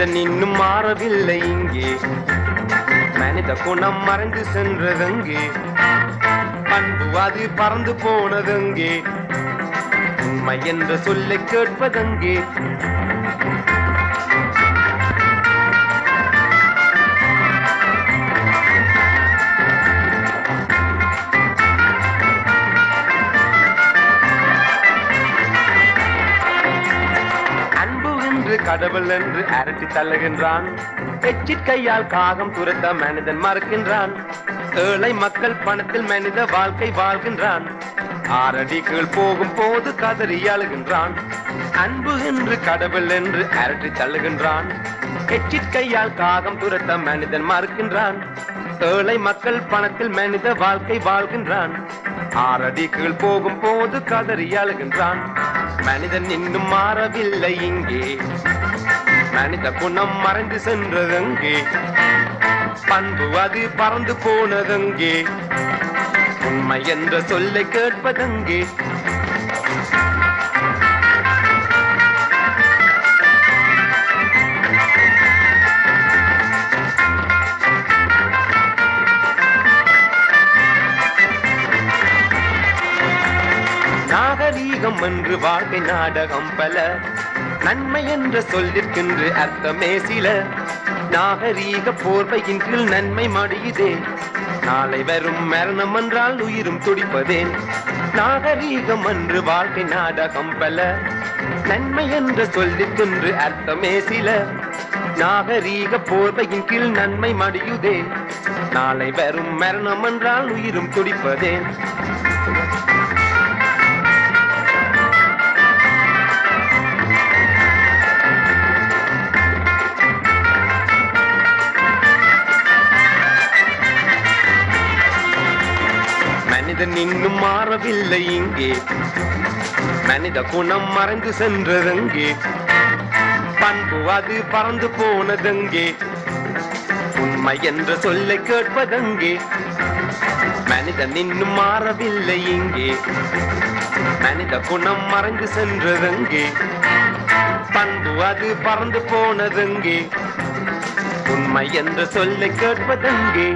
மனிதன் இன்னும் மாறவில்லை இங்கே, மனித குணம் மறைந்து சென்றதெங்கே, பண்பு அது பறந்து போனதெங்கே, உண்மை என்ற சொல்லை கேட்பதெங்கே? கடவுள் என்று அரட்டி தள்ளுகின்றான், எச்சிற் கையால் காகம் துரத்த மனிதன் மறுக்கின்றான், ஏழை மக்கள் பணத்தில் மனித வாழ்க்கை வாழ்கின்றான், ஆறடி கீழ் போகும் போது கதறி அழுகின்றான். அன்பு என்று கடவுள் என்று அரட்டி தள்ளுகின்றான், எச்சிற் கையால் காகம் துரத்த மனிதன் மறுக்கின்றான், ஏழை மக்கள் பணத்தில் மனித வாழ்க்கை வாழ்கின்றான், ஆறடி கீழ் போகும் போது கதறி அழுகின்றான். மனிதன் இன்னும் மாறவில்லை இங்கே, மனித குணம் மறைந்து சென்றதெங்கே, பண்பு அது பறந்து போனதெங்கே, உண்மை என்ற சொல்லை கேட்பதெங்கே? நாகரீகம் என்று வாழ்க்கை நாடகம் பல, நன்மை என்ற சொல்லிற்கென்று அர்த்தமே சில, நாகரீக போர்வையின் கீழ் நன்மை மடியுதே, நாளை வரும் மரணம் என்றால் உயிரும் துடிப்பதேன். நாகரீகம் என்று வாழ்க்கை நாடகம் பல, நன்மை என்ற சொல்லிற்கென்று அர்த்தமே சில, நாகரீக போர்வையின் கீழ் நன்மை மடியுதே, நாளை வரும் மரணம் என்றால் உயிரும் துடிப்பதேன். மனிதன் இன்னும் மாறவில்லை இங்கே, மனித குணம் மறைந்து சென்றதெங்கே, பண்பு அது பறந்து போனதெங்கே, உண்மை என்ற சொல்லை கேட்பதெங்கே? மனிதன் இன்னும் மாறவில்லை இங்கே, மனித குணம் மறைந்து சென்றதெங்கே, பண்பு அது பறந்து போனதெங்கே, உண்மை என்ற சொல்லை கேட்பதெங்கே?